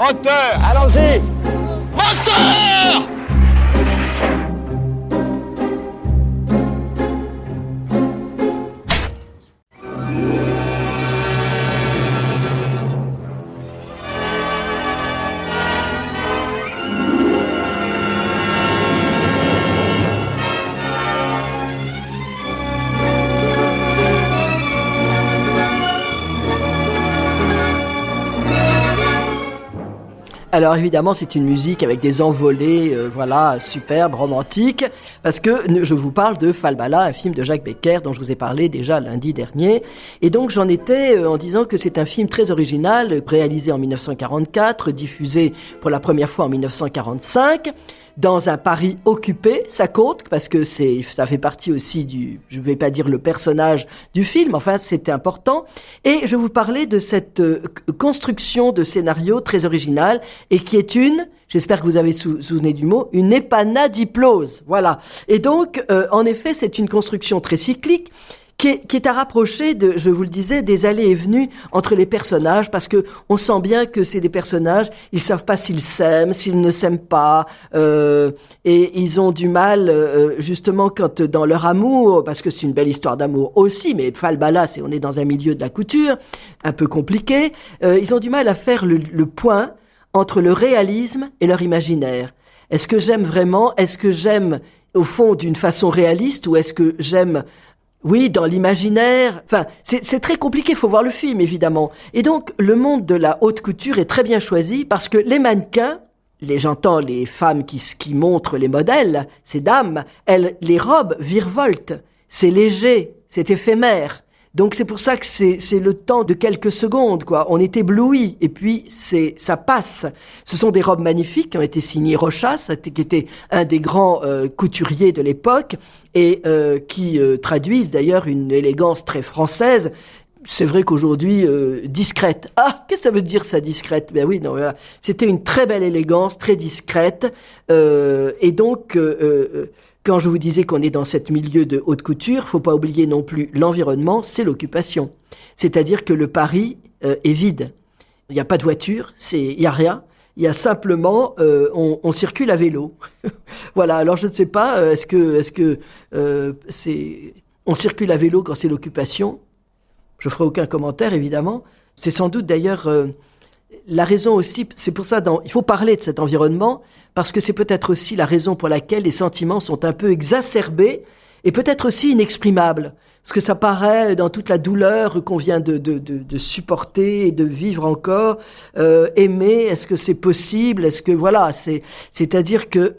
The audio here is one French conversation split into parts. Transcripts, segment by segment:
Moteur! Allons-y! Moteur! Alors évidemment, c'est une musique avec des envolées, superbes, romantiques, parce que je vous parle de Falbala, un film de Jacques Becker dont je vous ai parlé déjà lundi dernier. Et donc j'en étais en disant que c'est un film très original, réalisé en 1944, diffusé pour la première fois en 1945. Dans un Paris occupé, ça compte, parce que ça fait partie aussi je vais pas dire le personnage du film, enfin c'était important. Et je vous parlais de cette construction de scénario très originale, et qui est j'espère que vous avez souvenez du mot, une épanadiplose. Voilà. Et donc, en effet, c'est une construction très cyclique, qui est à rapprocher je vous le disais, des allées et venues entre les personnages, parce que on sent bien que c'est des personnages, ils savent pas s'ils s'aiment, s'ils ne s'aiment pas, et ils ont du mal, justement, quand dans leur amour, parce que c'est une belle histoire d'amour aussi, mais Falbala, on est dans un milieu de la couture, un peu compliqué, ils ont du mal à faire le point entre le réalisme et leur imaginaire. Est-ce que j'aime vraiment? Est-ce que j'aime, au fond, d'une façon réaliste, ou est-ce que j'aime dans l'imaginaire. Enfin, c'est très compliqué, il faut voir le film, évidemment. Et donc, le monde de la haute couture est très bien choisi parce que les mannequins, j'entends les femmes qui montrent les modèles, ces dames, les robes virevoltent. C'est léger, c'est éphémère. Donc c'est pour ça que c'est le temps de quelques secondes, quoi. On est ébloui, et puis ça passe. Ce sont des robes magnifiques qui ont été signées Rochas, qui était un des grands couturiers de l'époque, et qui traduisent d'ailleurs une élégance très française. C'est vrai qu'aujourd'hui, discrète. Ah, qu'est-ce que ça veut dire, ça, discrète? Ben oui, non, voilà. C'était une très belle élégance, très discrète, et donc quand je vous disais qu'on est dans ce milieu de haute couture, faut pas oublier non plus l'environnement, c'est l'occupation. C'est-à-dire que le Paris est vide. Il n'y a pas de voiture, il y a rien. Il y a simplement, on circule à vélo. Voilà. Alors je ne sais pas, est-ce que on circule à vélo quand c'est l'occupation? Je ferai aucun commentaire, évidemment. C'est sans doute d'ailleurs la raison aussi, c'est pour ça, il faut parler de cet environnement, parce que c'est peut-être aussi la raison pour laquelle les sentiments sont un peu exacerbés, et peut-être aussi inexprimables. Parce que ça paraît, dans toute la douleur qu'on vient de supporter et de vivre encore, aimer, est-ce que c'est possible? Est-ce que, voilà, c'est-à-dire que...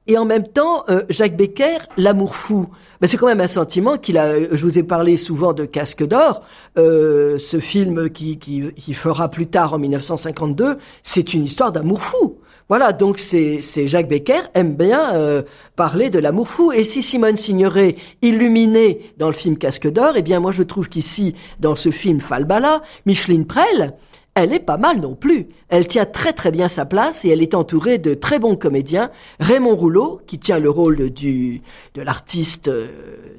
Et en même temps, Jacques Becker, l'amour fou, c'est quand même un sentiment je vous ai parlé souvent de Casque d'Or, ce film qui fera plus tard en 1952, c'est une histoire d'amour fou. Voilà, donc c'est Jacques Becker aime bien parler de l'amour fou. Et si Simone Signoret illuminait dans le film Casque d'Or, eh bien moi je trouve qu'ici, dans ce film Falbala, Micheline Prel, elle est pas mal non plus. Elle tient très très bien sa place et elle est entourée de très bons comédiens. Raymond Rouleau, qui tient le rôle de l'artiste,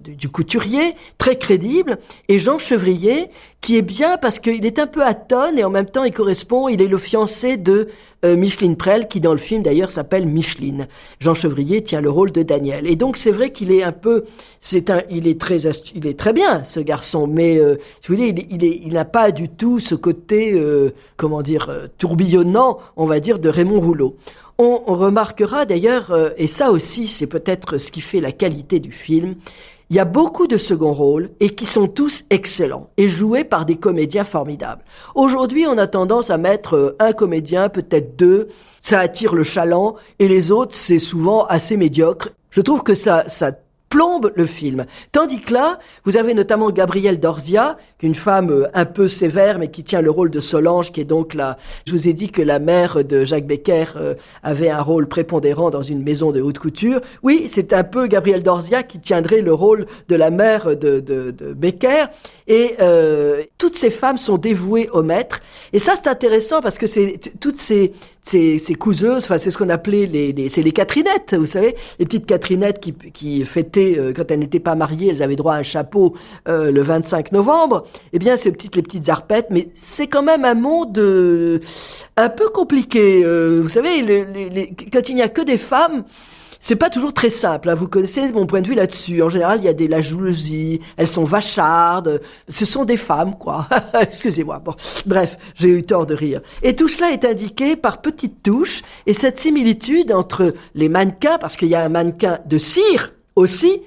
du couturier, très crédible. Et Jean Chevrier, qui est bien parce qu'il est un peu atone et en même temps il est le fiancé de Micheline Prel, qui dans le film d'ailleurs s'appelle Micheline. Jean Chevrier tient le rôle de Daniel. Et donc c'est vrai qu'il est un peu, il est très bien ce garçon, mais si vous voulez, il n'a pas du tout ce côté, tourbillonnant, on va dire, de Raymond Rouleau. On remarquera d'ailleurs, et ça aussi c'est peut-être ce qui fait la qualité du film, il y a beaucoup de second rôles et qui sont tous excellents et joués par des comédiens formidables. Aujourd'hui, on a tendance à mettre un comédien, peut-être deux, ça attire le chaland, et les autres, c'est souvent assez médiocre. Je trouve que ça plombe le film. Tandis que là, vous avez notamment Gabrielle Dorzia, une femme un peu sévère, mais qui tient le rôle de Solange, qui est donc je vous ai dit que la mère de Jacques Becker avait un rôle prépondérant dans une maison de haute couture. Oui, c'est un peu Gabrielle Dorzia qui tiendrait le rôle de la mère de Becker. Et toutes ces femmes sont dévouées au maître. Et ça, c'est intéressant parce que toutes ces ses couseuses, enfin c'est ce qu'on appelait c'est les Catherinettes, vous savez, les petites Catherinettes qui fêtaient, quand elles n'étaient pas mariées, elles avaient droit à un chapeau le 25 novembre. Eh bien, les petites arpettes, mais c'est quand même un monde un peu compliqué. Vous savez, quand il n'y a que des femmes, c'est pas toujours très simple, hein. Vous connaissez mon point de vue là-dessus. En général, il y a la jalousie, elles sont vachardes, ce sont des femmes, quoi. Excusez-moi. Bon, bref, j'ai eu tort de rire. Et tout cela est indiqué par petites touches, et cette similitude entre les mannequins, parce qu'il y a un mannequin de cire aussi,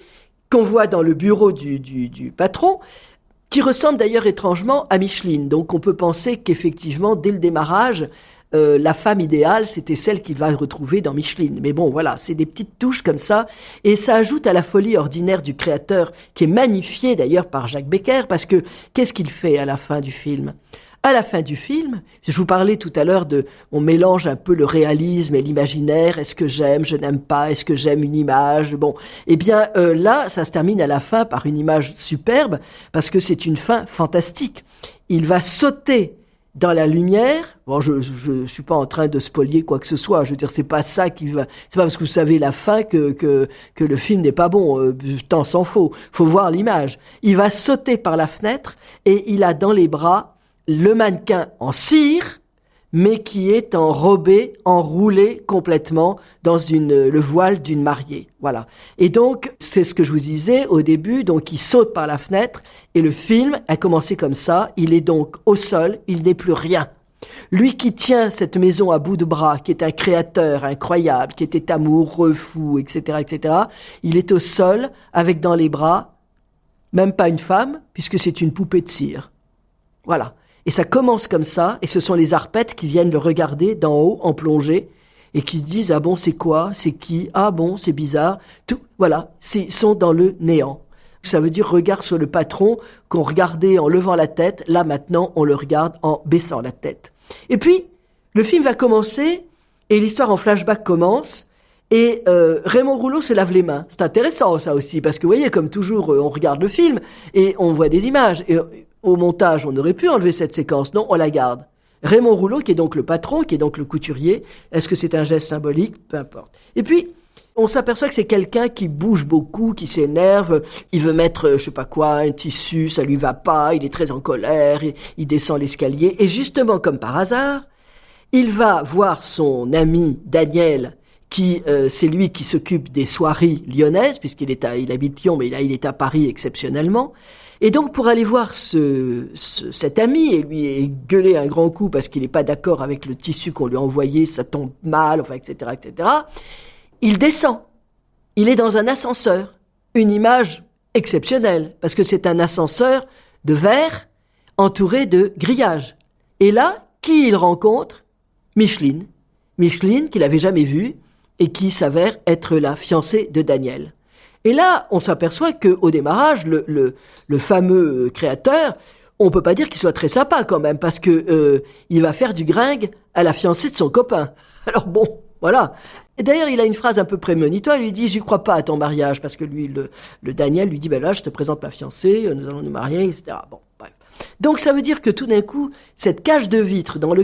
qu'on voit dans le bureau du patron, qui ressemble d'ailleurs étrangement à Micheline. Donc on peut penser qu'effectivement, dès le démarrage, la femme idéale, c'était celle qu'il va retrouver dans Micheline. Mais bon, voilà, c'est des petites touches comme ça, et ça ajoute à la folie ordinaire du créateur, qui est magnifiée d'ailleurs par Jacques Becker, parce que qu'est-ce qu'il fait à la fin du film ? À la fin du film, je vous parlais tout à l'heure on mélange un peu le réalisme et l'imaginaire. Est-ce que j'aime, je n'aime pas, est-ce que j'aime une image ? Bon, eh bien là, ça se termine à la fin par une image superbe, parce que c'est une fin fantastique. Il va sauter dans la lumière. Bon, je suis pas en train de spolier quoi que ce soit. Je veux dire, c'est pas ça qui va. C'est pas parce que vous savez la fin que le film n'est pas bon. Tant s'en faut. Faut voir l'image. Il va sauter par la fenêtre et il a dans les bras le mannequin en cire, mais qui est enrobé, enroulé complètement dans le voile d'une mariée. Voilà. Et donc, c'est ce que je vous disais au début. Donc, il saute par la fenêtre et le film a commencé comme ça. Il est donc au sol, il n'est plus rien. Lui qui tient cette maison à bout de bras, qui est un créateur incroyable, qui était amoureux, fou, etc., etc., il est au sol avec dans les bras, même pas une femme, puisque c'est une poupée de cire. Voilà. Et ça commence comme ça, et ce sont les arpettes qui viennent le regarder d'en haut, en plongée, et qui se disent « Ah bon, c'est quoi ? C'est qui ? Ah bon, c'est bizarre. » Tout, voilà, ils sont dans le néant. Ça veut dire regard sur le patron qu'on regardait en levant la tête. Là, maintenant, on le regarde en baissant la tête. Et puis, le film va commencer, et l'histoire en flashback commence, et Raymond Rouleau se lave les mains. C'est intéressant, ça aussi, parce que, vous voyez, comme toujours, on regarde le film, et on voit des images, et au montage, on aurait pu enlever cette séquence. Non, on la garde. Raymond Rouleau, qui est donc le patron, qui est donc le couturier. Est-ce que c'est un geste symbolique ? Peu importe. Et puis, on s'aperçoit que c'est quelqu'un qui bouge beaucoup, qui s'énerve. Il veut mettre, je sais pas quoi, un tissu, ça lui va pas. Il est très en colère. Il descend l'escalier. Et justement, comme par hasard, il va voir son ami Daniel, qui c'est lui qui s'occupe des soirées lyonnaises, puisqu'il habite Lyon, mais là, il est à Paris exceptionnellement. Et donc, pour aller voir cet ami et lui gueuler un grand coup parce qu'il n'est pas d'accord avec le tissu qu'on lui a envoyé, ça tombe mal, enfin, etc., etc., il descend. Il est dans un ascenseur. Une image exceptionnelle, parce que c'est un ascenseur de verre entouré de grillages. Et là, qui il rencontre ? Micheline. Micheline, qu'il n'avait jamais vue et qui s'avère être la fiancée de Daniel. Et là, on s'aperçoit qu'au démarrage, le fameux créateur, on peut pas dire qu'il soit très sympa quand même, parce que il va faire du gringue à la fiancée de son copain. Alors bon, voilà. Et d'ailleurs, il a une phrase un peu prémonitoire, il lui dit « J'y crois pas à ton mariage », parce que lui, le Daniel lui dit « Ben là, je te présente ma fiancée, nous allons nous marier, etc. » Bon, bref. Donc ça veut dire que tout d'un coup, cette cage de vitre dans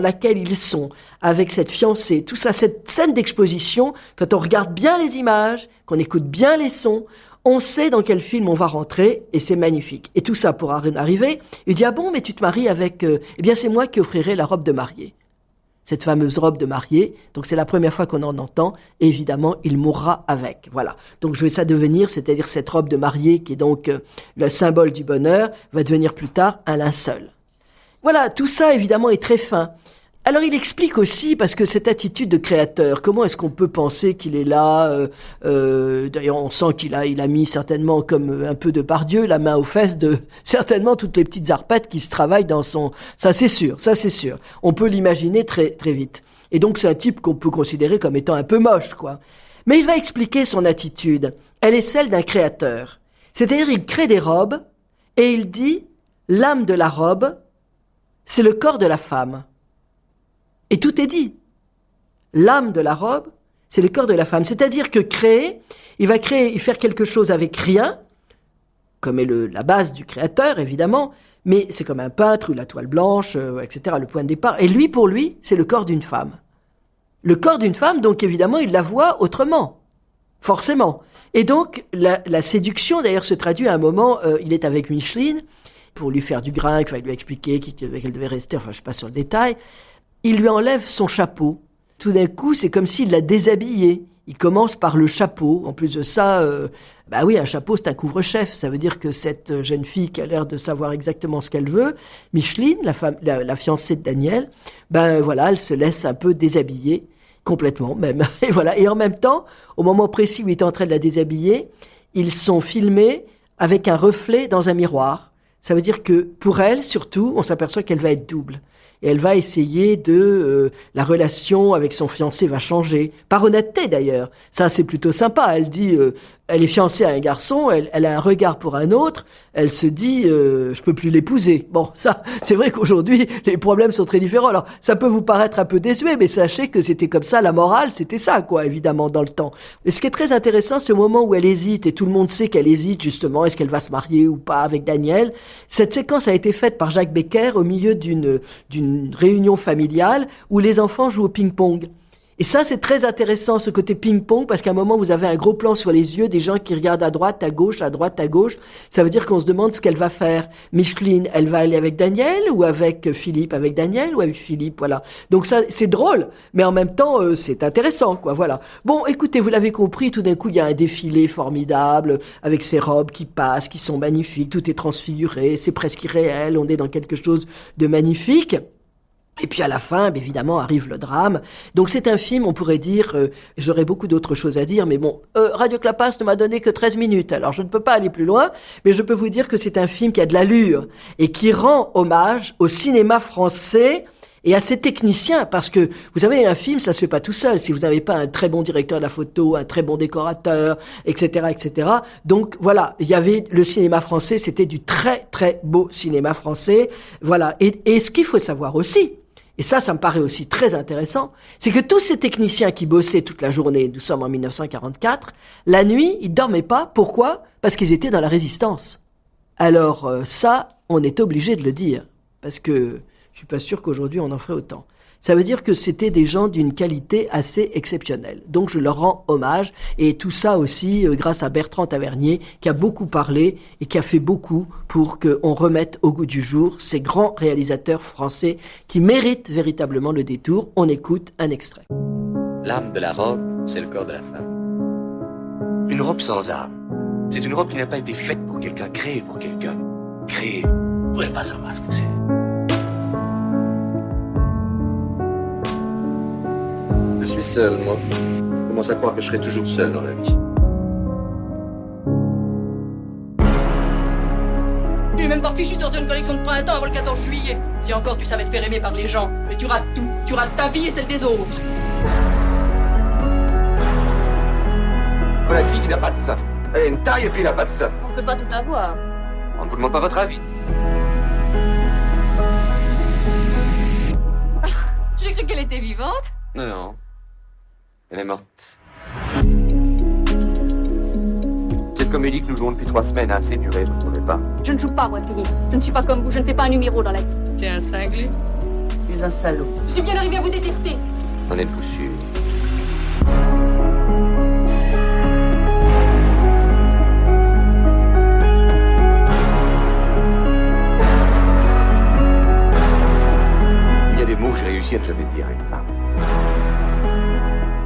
laquelle ils sont, avec cette fiancée, tout ça, cette scène d'exposition, quand on regarde bien les images, qu'on écoute bien les sons, on sait dans quel film on va rentrer, et c'est magnifique. Et tout ça pour arriver, il dit « Ah bon, mais tu te maries avec... Eh bien, c'est moi qui offrirai la robe de mariée. » Cette fameuse robe de mariée, donc c'est la première fois qu'on en entend, et évidemment, il mourra avec. Voilà. Donc je vais ça devenir, c'est-à-dire cette robe de mariée qui est donc le symbole du bonheur, va devenir plus tard un linceul. Voilà, tout ça évidemment est très fin. Alors il explique aussi, parce que cette attitude de créateur, comment est-ce qu'on peut penser qu'il est là d'ailleurs on sent qu'il a mis certainement comme un peu de Pardieu la main aux fesses de certainement toutes les petites arpettes qui se travaillent dans son... Ça c'est sûr. On peut l'imaginer très, très vite. Et donc c'est un type qu'on peut considérer comme étant un peu moche, quoi. Mais il va expliquer son attitude. Elle est celle d'un créateur. C'est-à-dire il crée des robes et il dit l'âme de la robe, c'est le corps de la femme. Et tout est dit. L'âme de la robe, c'est le corps de la femme. C'est-à-dire que il va faire quelque chose avec rien, comme est la base du créateur, évidemment, mais c'est comme un peintre ou la toile blanche, etc., le point de départ. Et lui, pour lui, c'est le corps d'une femme. le corps d'une femme, donc évidemment, il la voit autrement. Forcément. Et donc, la séduction, d'ailleurs, se traduit à un moment, il est avec Micheline, pour lui faire du grain, il lui expliquer qu'elle devait rester, enfin, je passe sur le détail. Il lui enlève son chapeau. Tout d'un coup, c'est comme s'il l'a déshabillée. Il commence par le chapeau. En plus de ça, un chapeau, c'est un couvre-chef. Ça veut dire que cette jeune fille qui a l'air de savoir exactement ce qu'elle veut, Micheline, la fiancée de Daniel, elle se laisse un peu déshabiller, complètement même. Et voilà. Et en même temps, au moment précis où il est en train de la déshabiller, ils sont filmés avec un reflet dans un miroir. Ça veut dire que pour elle, surtout, on s'aperçoit qu'elle va être double. Et elle va essayer la relation avec son fiancé va changer. Par honnêteté d'ailleurs. Ça, c'est plutôt sympa. Elle dit, elle est fiancée à un garçon, elle a un regard pour un autre, elle se dit, je peux plus l'épouser. Bon, ça, c'est vrai qu'aujourd'hui, les problèmes sont très différents. Alors, ça peut vous paraître un peu désuet, mais sachez que c'était comme ça, la morale, c'était ça, quoi, évidemment, dans le temps. Et ce qui est très intéressant, c'est au moment où elle hésite, et tout le monde sait qu'elle hésite, justement, est-ce qu'elle va se marier ou pas avec Daniel. Cette séquence a été faite par Jacques Becker au milieu d'une réunion familiale où les enfants jouent au ping-pong. Et ça, c'est très intéressant, ce côté ping-pong, parce qu'à un moment, vous avez un gros plan sur les yeux des gens qui regardent à droite, à gauche, à droite, à gauche. Ça veut dire qu'on se demande ce qu'elle va faire. Micheline, elle va aller avec Daniel ou avec Philippe? Avec Daniel ou avec Philippe? Voilà. Donc ça, c'est drôle, mais en même temps, c'est intéressant, quoi. Voilà. Bon, écoutez, vous l'avez compris, tout d'un coup, il y a un défilé formidable, avec ces robes qui passent, qui sont magnifiques, tout est transfiguré, c'est presque irréel, on est dans quelque chose de magnifique. Et puis à la fin, évidemment, arrive le drame. Donc c'est un film, on pourrait dire, j'aurais beaucoup d'autres choses à dire, mais bon, Radio Clapas ne m'a donné que 13 minutes, alors je ne peux pas aller plus loin, mais je peux vous dire que c'est un film qui a de l'allure et qui rend hommage au cinéma français et à ses techniciens, parce que, vous savez, un film, ça se fait pas tout seul, si vous n'avez pas un très bon directeur de la photo, un très bon décorateur, etc., etc. Donc, voilà, il y avait le cinéma français, c'était du très, très beau cinéma français, voilà. Et ce qu'il faut savoir aussi, et ça me paraît aussi très intéressant, c'est que tous ces techniciens qui bossaient toute la journée, nous sommes en 1944, la nuit, ils dormaient pas. Pourquoi? Parce qu'ils étaient dans la résistance. Alors ça, on est obligé de le dire, parce que je suis pas sûr qu'aujourd'hui on en ferait autant. Ça veut dire que c'était des gens d'une qualité assez exceptionnelle. Donc je leur rends hommage, et tout ça aussi grâce à Bertrand Tavernier, qui a beaucoup parlé et qui a fait beaucoup pour qu'on remette au goût du jour ces grands réalisateurs français qui méritent véritablement le détour. On écoute un extrait. L'âme de la robe, c'est le corps de la femme. Une robe sans âme, c'est une robe qui n'a pas été faite pour quelqu'un, créée pour quelqu'un. Créée, vous ne pouvez pas savoir ce que c'est. Je suis seul, moi. Je commence à croire que je serai toujours seul dans la vie. Tu es même pas fichu de sortir une collection de printemps avant le 14 juillet. Si encore tu savais te faire aimer par les gens, mais tu rates tout. Tu rates ta vie et celle des autres. Voilà une fille qui n'a pas de sein. Elle a une taille et puis elle n'a pas de sein. On peut pas tout avoir. On ne vous demande pas votre avis. J'ai cru qu'elle était vivante. Non, non. Elle est morte. Cette comédie que nous jouons depuis 3 semaines a assez duré, vous ne trouvez pas? Je ne joue pas, moi, Philippe. Je ne suis pas comme vous. Je ne fais pas un numéro dans la vie. T'es un cinglé. Tu es un salaud. Je suis bien arrivé à vous détester. En êtes-vous sûr? Il y a des mots que j'ai réussi à ne jamais dire à une femme.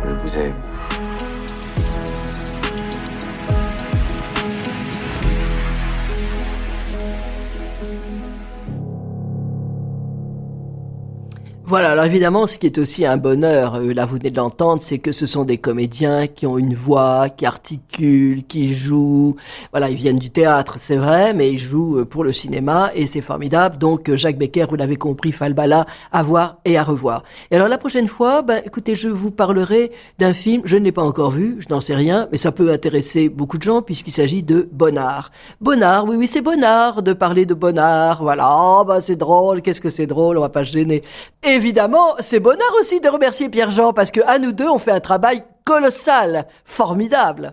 Je vous aime. Voilà, alors évidemment, ce qui est aussi un bonheur, là vous venez de l'entendre, c'est que ce sont des comédiens qui ont une voix, qui articulent, qui jouent. Voilà, ils viennent du théâtre, c'est vrai, mais ils jouent pour le cinéma et c'est formidable. Donc Jacques Becker, vous l'avez compris, Falbala, à voir et à revoir. Et alors la prochaine fois, écoutez, je vous parlerai d'un film, je ne l'ai pas encore vu, je n'en sais rien, mais ça peut intéresser beaucoup de gens puisqu'il s'agit de Bonnard. Bonnard, oui, c'est Bonnard de parler de Bonnard. Voilà, c'est drôle, qu'est-ce que c'est drôle, on va pas se gêner. Évidemment, c'est Bonnard aussi de remercier Pierre-Jean parce que à nous deux, on fait un travail colossal, formidable.